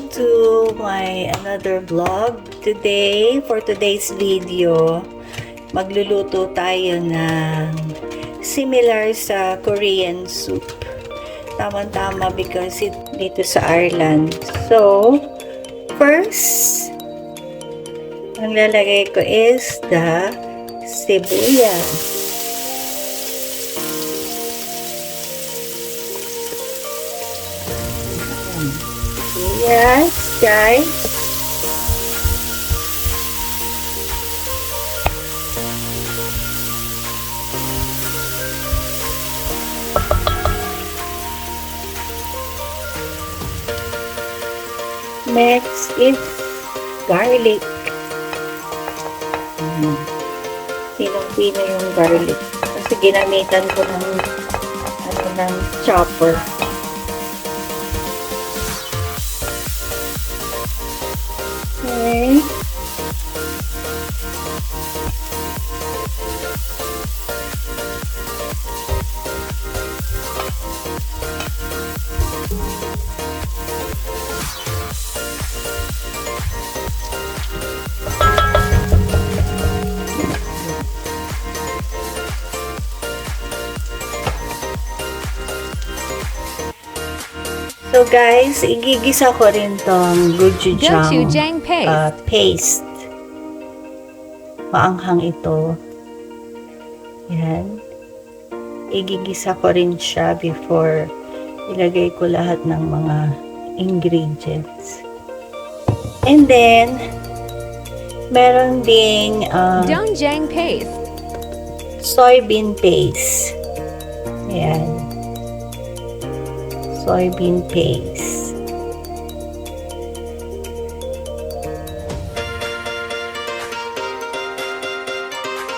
Welcome to my another vlog. For today's video, magluluto tayo ng similar sa Korean soup. Tama-tama because dito sa Ireland. So, first, ang lalagay ko is the sibuyas. Yes, guys. Next is garlic. Pinong-pino yung garlic. Kasi ginamitan ko ng chopper. Okay. So guys, igigisa ko rin tong jjigae paste. Maanghang ito. Yan. Igigisa ko rin siya before ilagay ko lahat ng mga ingredients. And then, meron ding doenjang paste. Soybean paste. Yan. Soybean paste.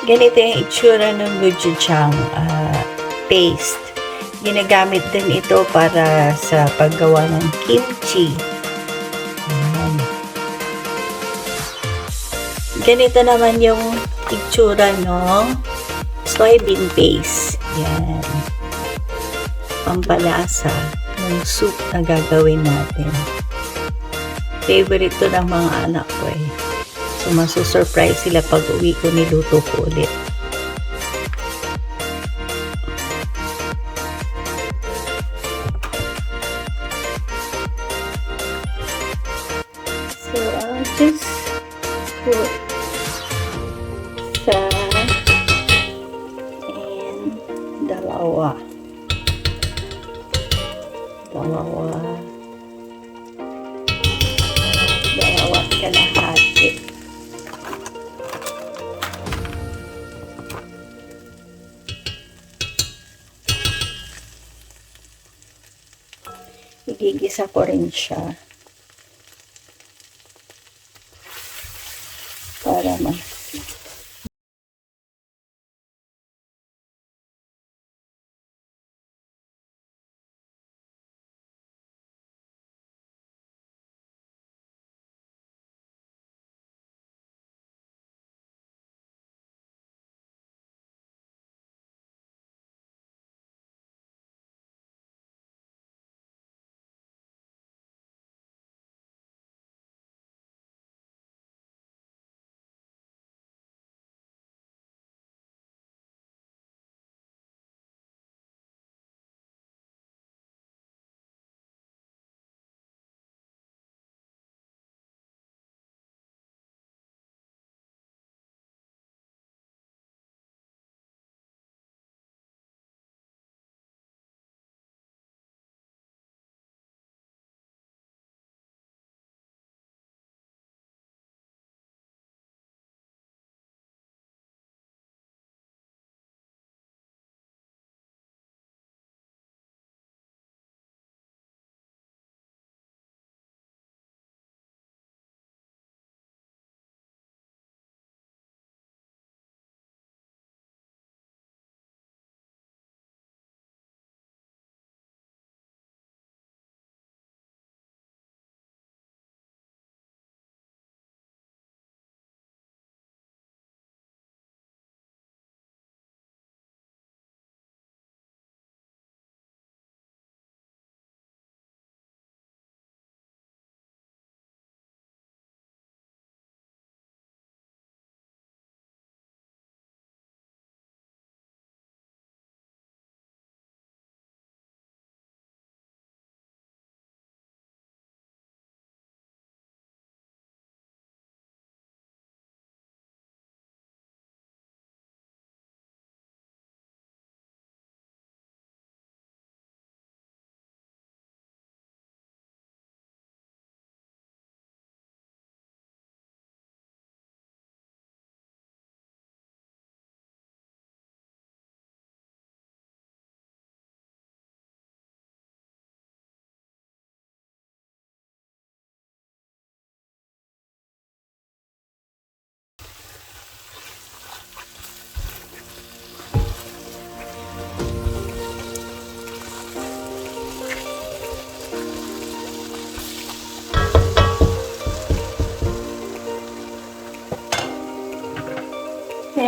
Ganito yung itsura ng gochujang paste. Ginagamit din ito para sa paggawa ng kimchi. Ayan. Ganito naman yung itsura ng soybean paste. Yan. Pampalasa ng soup na gagawin natin. Favorite to ng mga anak ko eh. So, masusurprise sila pag uwi ko, niluto ko ulit. So, I'll just put isa and dalawa kalahati. Igigisa ko rin siya para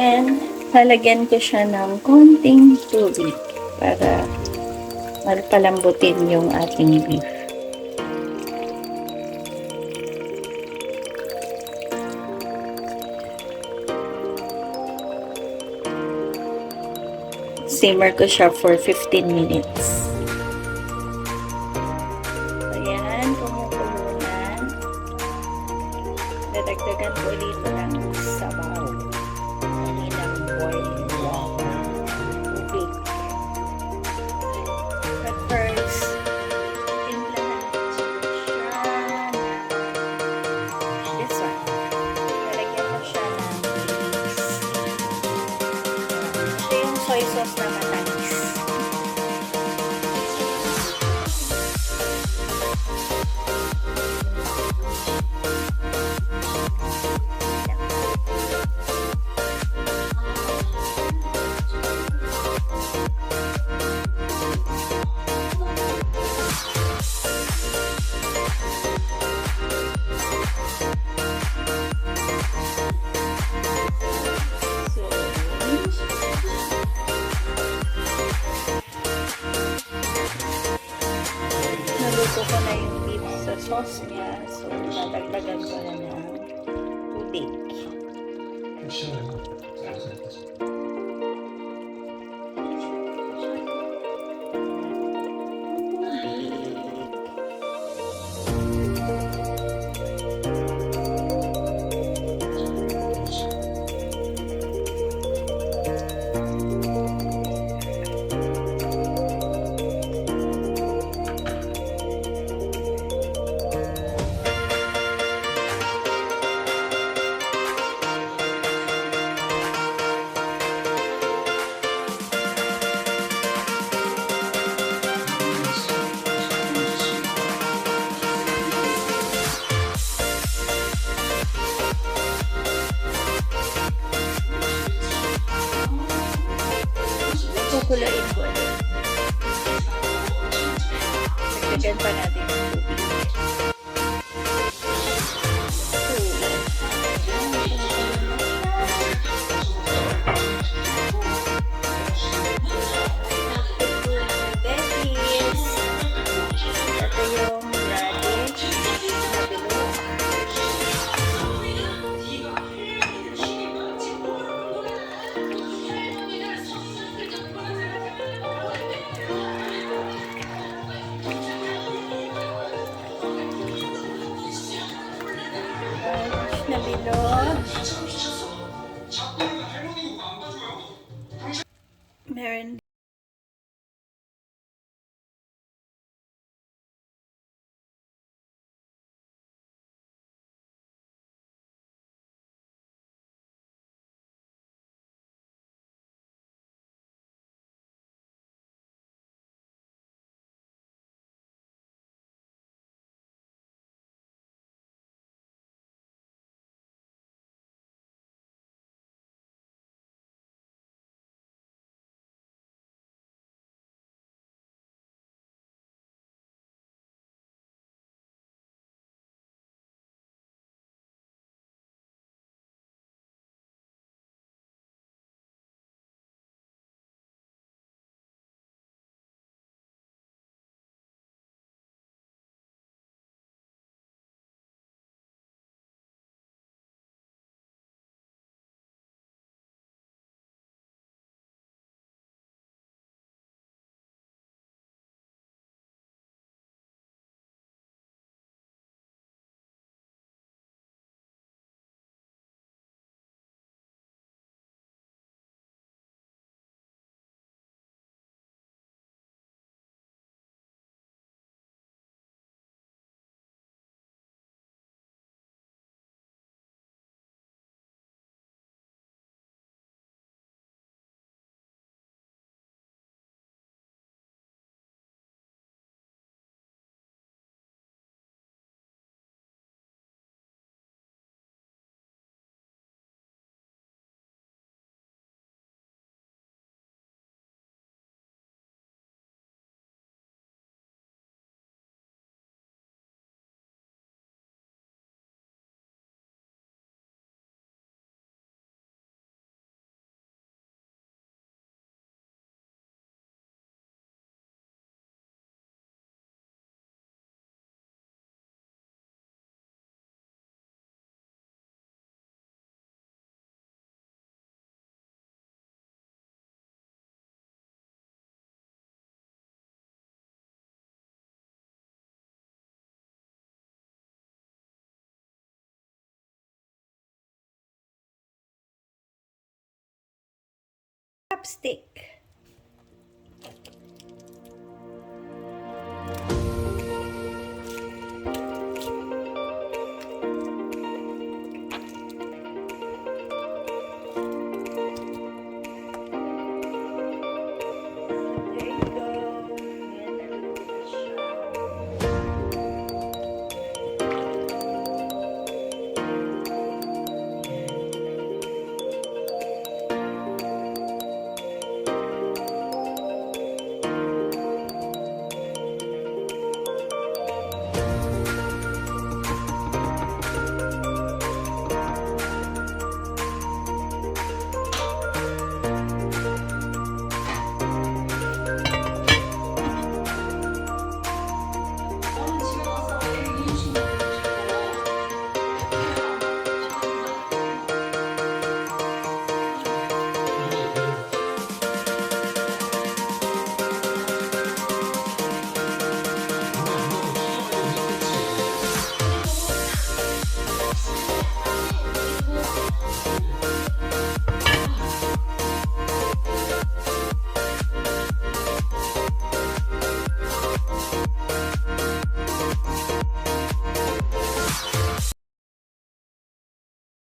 then, lalagyan ko siya ng konting tubig para palambutin yung ating beef. Simmer ko siya for 15 minutes. Ayan, kumukulo na. Dadagdagan ko ulit ng sabaw. Hindi ng boiling water. Tubig. But first, timplahan ko siya ng this one. Lalagyan ko siya ng base. Ito yung soy sauce na matamis. Naluto ko na yung beef sa sauce niya. So, dadagdagan ko na ng tubig. Kukulain ko ulit. Dagdagan pa natin yung tubig. Ito yung radish na bilog. Na bilog. Meron stick.